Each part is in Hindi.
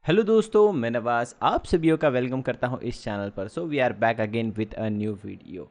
हेलो दोस्तों, मैं नवाज आप सभी का वेलकम करता हूं इस चैनल पर। So we are back again with a new video.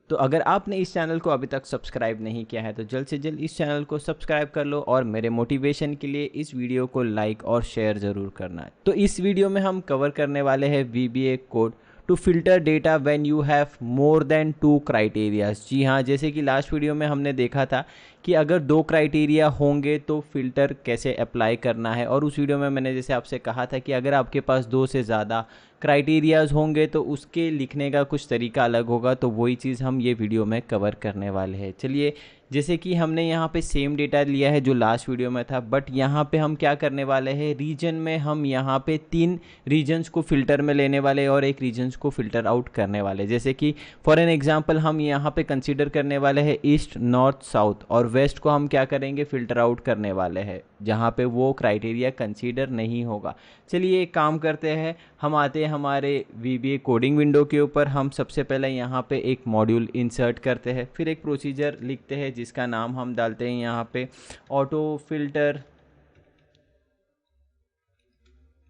तो अगर आपने इस चैनल को अभी तक सब्सक्राइब नहीं किया है तो जल्द से जल्द इस चैनल को सब्सक्राइब कर लो और मेरे मोटिवेशन के लिए इस वीडियो को लाइक और शेयर ज़रूर करना है। तो इस वीडियो में हम कवर करने वाले हैं VBA code to filter data when you have more than 2 criterias. जी हाँ, जैसे कि लास्ट वीडियो में हमने देखा था कि अगर 2 क्राइटेरिया होंगे तो फ़िल्टर कैसे अप्लाई करना है, और उस वीडियो में मैंने जैसे आपसे कहा था कि अगर आपके पास 2 से ज़्यादा क्राइटेरियाज होंगे तो उसके लिखने का कुछ तरीका अलग होगा। तो वही चीज़ हम ये वीडियो में कवर करने वाले हैं। चलिए, जैसे कि हमने यहाँ पे सेम डेटा लिया है जो लास्ट वीडियो में था, बट यहाँ पे हम क्या करने वाले हैं, रीजन में हम यहाँ पे 3 रीजन्स को फ़िल्टर में लेने वाले और एक रीजन्स को फ़िल्टर आउट करने वाले। जैसे कि फॉर एन एग्जांपल हम यहाँ पे कंसीडर करने वाले हैं ईस्ट, नॉर्थ, साउथ, और वेस्ट को हम क्या करेंगे, फ़िल्टर आउट करने वाले हैं जहाँ पे वो क्राइटेरिया कंसीडर नहीं होगा। चलिए एक काम करते हैं, हम आते हैं हमारे VBA कोडिंग विंडो के ऊपर। हम सबसे पहले यहाँ पे एक मॉड्यूल इंसर्ट करते हैं, फिर एक प्रोसीजर लिखते हैं जिसका नाम हम डालते हैं यहाँ पे ऑटो फिल्टर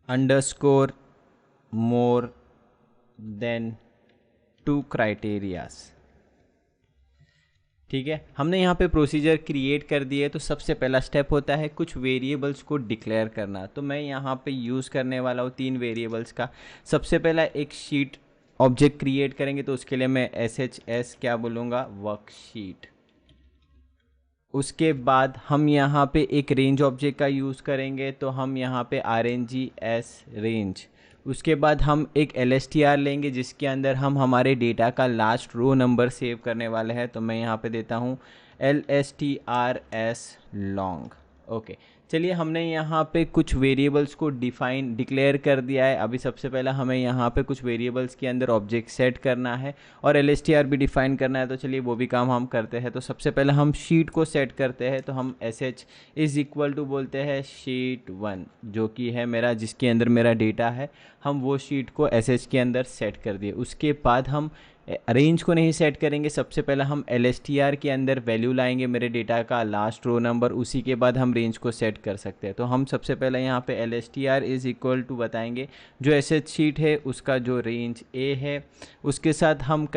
अंडरस्कोर मोर देन 2 क्राइटेरियाज। ठीक है, हमने यहाँ पे प्रोसीजर क्रिएट कर दिए। तो सबसे पहला स्टेप होता है कुछ वेरिएबल्स को डिक्लेयर करना। तो मैं यहाँ पे यूज़ करने वाला हूँ 3 वेरिएबल्स का। सबसे पहला एक शीट ऑब्जेक्ट क्रिएट करेंगे, तो उसके लिए मैं SHS क्या बोलूँगा, वर्कशीट। उसके बाद हम यहाँ पे एक रेंज ऑब्जेक्ट का यूज़ करेंगे, तो हम यहाँ पे RNGS रेंज। उसके बाद हम एक LSTR लेंगे जिसके अंदर हम हमारे डेटा का लास्ट रो नंबर सेव करने वाले हैं। तो मैं यहाँ पे देता हूँ LSTRS लॉन्ग। ओके, चलिए हमने यहाँ पे कुछ वेरिएबल्स को डिक्लेयर कर दिया है। अभी सबसे पहला हमें यहाँ पे कुछ वेरिएबल्स के अंदर ऑब्जेक्ट सेट करना है और LSTR भी डिफाइन करना है। तो चलिए वो भी काम हम करते हैं। तो सबसे पहले हम शीट को सेट करते हैं। तो हम SH इज़ इक्वल टू बोलते हैं शीट 1, जो कि है मेरा, जिसके अंदर मेरा डेटा है। हम वो शीट को SH के अंदर सेट कर दिए। उसके बाद हम रेंज को नहीं सेट करेंगे। सबसे पहले हम LSTR के अंदर वैल्यू लाएंगे मेरे डेटा का लास्ट रो नंबर, उसी के बाद हम रेंज को सेट कर सकते हैं। तो हम सबसे पहले यहाँ पे LSTR इज़ इक्वल टू बताएंगे जो SH शीट है उसका जो रेंज A है, उसके साथ हम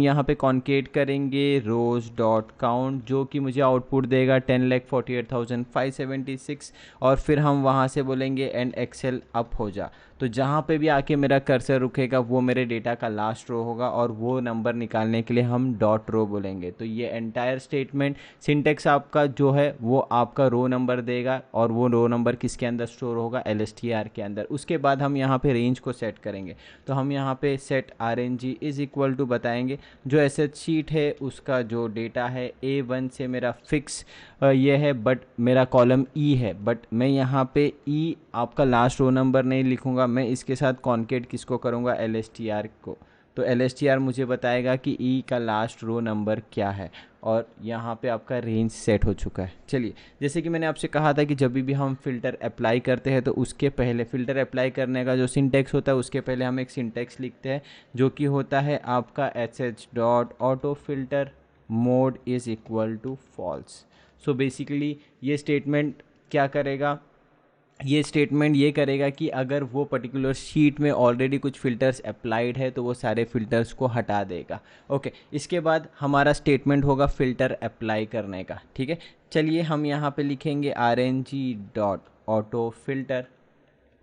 यहाँ पे कॉन्केट करेंगे रोज डॉट काउंट, जो कि मुझे आउटपुट देगा 10,48,576। और फिर हम वहाँ से बोलेंगे एंड एक्सेल अप हो जा। तो जहाँ पे भी आके मेरा कर्सर रुकेगा वो मेरे डेटा का लास्ट रो होगा, और वो नंबर निकालने के लिए हम डॉट रो बोलेंगे। तो ये एंटायर स्टेटमेंट सिंटेक्स आपका जो है वो आपका रो नंबर देगा, और वो रो नंबर किसके अंदर स्टोर होगा, LSTR के अंदर। उसके बाद हम यहाँ पे रेंज को सेट करेंगे। तो हम यहाँ पे set RNG is equal to बताएंगे जो SH शीट है उसका जो डेटा है A1 से मेरा फिक्स ये है, बट मेरा कॉलम E है। बट मैं यहाँ पे E आपका लास्ट रो नंबर नहीं लिखूँगा, मैं इसके साथ कॉन्केट किसको करूँगा, LSTR को। तो LSTR मुझे बताएगा कि E का लास्ट रो नंबर क्या है, और यहाँ पे आपका रेंज सेट हो चुका है। चलिए, जैसे कि मैंने आपसे कहा था कि जब भी हम फ़िल्टर अप्लाई करते हैं तो उसके पहले फ़िल्टर अप्लाई करने का जो सिंटेक्स होता है उसके पहले हम एक सिंटेक्स लिखते हैं जो कि होता है आपका SH dot auto filter mode is equal to false. So basically ये स्टेटमेंट क्या करेगा, ये स्टेटमेंट ये करेगा कि अगर वो पर्टिकुलर शीट में ऑलरेडी कुछ फ़िल्टर्स अप्लाइड है तो वो सारे फ़िल्टर्स को हटा देगा। ओके, इसके बाद हमारा स्टेटमेंट होगा फ़िल्टर अप्लाई करने का। ठीक है, चलिए हम यहाँ पे लिखेंगे RNG dot auto filter.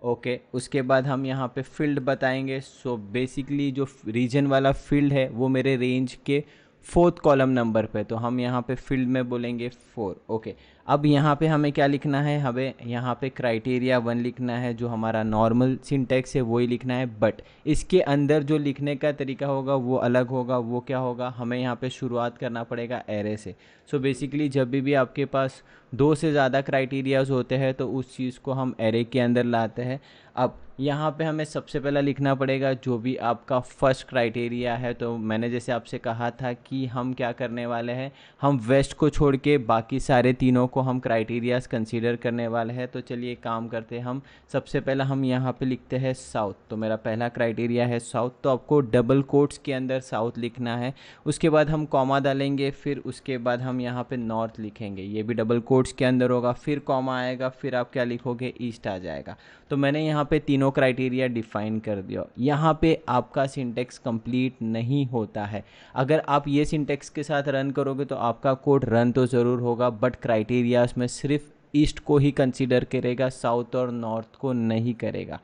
Okay, उसके बाद हम यहाँ पे फील्ड बताएंगे। सो बेसिकली जो रीजन वाला फील्ड है वो मेरे रेंज के 4th कॉलम नंबर पे, तो हम यहाँ पे फील्ड में बोलेंगे 4। ओके, अब यहाँ पे हमें क्या लिखना है, हमें यहाँ पे क्राइटेरिया 1 लिखना है, जो हमारा नॉर्मल सिंटेक्स है वही लिखना है। बट इसके अंदर जो लिखने का तरीका होगा वो अलग होगा। वो क्या होगा, हमें यहाँ पे शुरुआत करना पड़ेगा एरे से। सो बेसिकली जब भी आपके पास 2 से ज़्यादा क्राइटेरियाज होते हैं तो उस चीज़ को हम एरे के अंदर लाते हैं। अब यहाँ पे हमें सबसे पहला लिखना पड़ेगा जो भी आपका फर्स्ट क्राइटेरिया है। तो मैंने जैसे आपसे कहा था कि हम क्या करने वाले हैं, हम वेस्ट को छोड़ के बाकी सारे तीनों को हम क्राइटेरियाज कंसीडर करने वाले हैं। तो चलिए काम करते हैं हम। सबसे पहला हम यहाँ पे लिखते हैं साउथ। तो मेरा पहला क्राइटेरिया है साउथ, तो आपको डबल कोट्स के अंदर साउथ लिखना है। उसके बाद हम कॉमा डालेंगे, फिर उसके बाद हम यहाँ पे नॉर्थ लिखेंगे, ये भी डबल कोट्स के अंदर होगा, फिर कॉमा आएगा, फिर आप क्या लिखोगे, ईस्ट आ जाएगा। तो मैंने यहाँ पे तीनों क्राइटेरिया डिफाइन कर दिया। यहाँ पे आपका सिंटेक्स कंप्लीट नहीं होता है। अगर आप ये सिंटेक्स के साथ रन करोगे तो आपका कोड रन तो ज़रूर होगा, बट क्राइटेरियाज में सिर्फ ईस्ट को ही कंसीडर करेगा, साउथ और नॉर्थ को नहीं करेगा।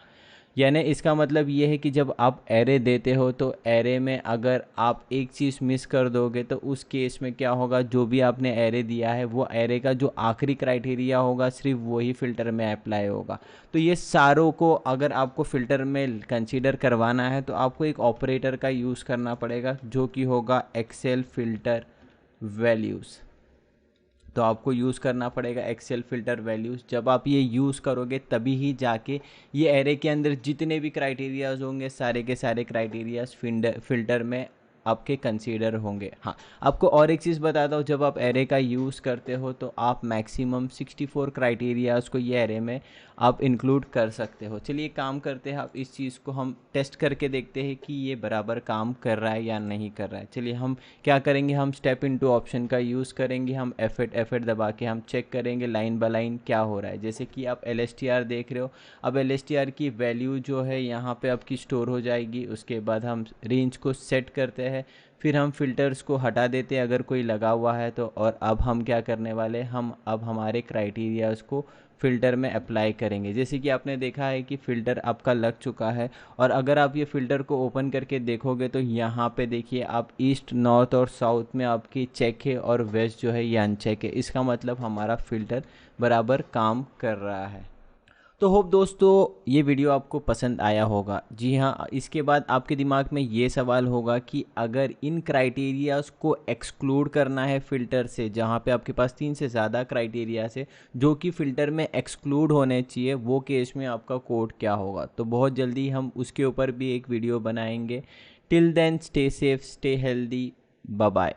यानी इसका मतलब ये है कि जब आप एरे देते हो तो एरे में अगर आप एक चीज़ मिस कर दोगे तो उस केस में क्या होगा, जो भी आपने एरे दिया है वो एरे का जो आखिरी क्राइटेरिया होगा सिर्फ वही फ़िल्टर में अप्लाई होगा। तो ये सारों को अगर आपको फ़िल्टर में कंसीडर करवाना है तो आपको एक ऑपरेटर का यूज़ करना पड़ेगा जो कि होगा एक्सेल फ़िल्टर वैल्यूज़। तो आपको यूज़ करना पड़ेगा एक्सेल फ़िल्टर वैल्यूज़। जब आप ये यूज़ करोगे तभी ही जाके ये एरे के अंदर जितने भी क्राइटेरियाज़ होंगे सारे के सारे क्राइटेरियाज़ फ़िल्टर में आपके कंसीडर होंगे। हाँ, आपको और एक चीज़ बताता हूँ, जब आप एरे का यूज़ करते हो तो आप मैक्सिमम 64 क्राइटेरियाज़ को ये एरे में आप इंक्लूड कर सकते हो। चलिए काम करते हैं, आप इस चीज़ को हम टेस्ट करके देखते हैं कि ये बराबर काम कर रहा है या नहीं कर रहा है। चलिए हम क्या करेंगे, हम स्टेप इनटू ऑप्शन का यूज़ करेंगे। हम F8 दबा के हम चेक करेंगे लाइन बाय लाइन क्या हो रहा है। जैसे कि आप LSTR देख रहे हो, अब LSTR की वैल्यू जो है यहाँ पे आपकी स्टोर हो जाएगी। उसके बाद हम रेंज को सेट करते हैं, फिर हम फ़िल्टर्स को हटा देते हैं अगर कोई लगा हुआ है तो। और अब हम क्या करने वाले, हम अब हमारे क्राइटेरियाज़ को फ़िल्टर में अप्लाई करेंगे। जैसे कि आपने देखा है कि फ़िल्टर आपका लग चुका है, और अगर आप ये फ़िल्टर को ओपन करके देखोगे तो यहाँ पे देखिए आप ईस्ट, नॉर्थ और साउथ में आपकी चेक है और वेस्ट जो है ये अनचेक है। इसका मतलब हमारा फ़िल्टर बराबर काम कर रहा है। तो होप दोस्तों ये वीडियो आपको पसंद आया होगा। जी हाँ, इसके बाद आपके दिमाग में ये सवाल होगा कि अगर इन क्राइटेरियाज़ को एक्सक्लूड करना है फ़िल्टर से, जहाँ पे आपके पास 3 से ज़्यादा क्राइटेरियाज़ है जो कि फ़िल्टर में एक्सक्लूड होने चाहिए, वो केस में आपका कोड क्या होगा। तो बहुत जल्दी हम उसके ऊपर भी एक वीडियो बनाएंगे। Till then stay safe, stay healthy, bye bye.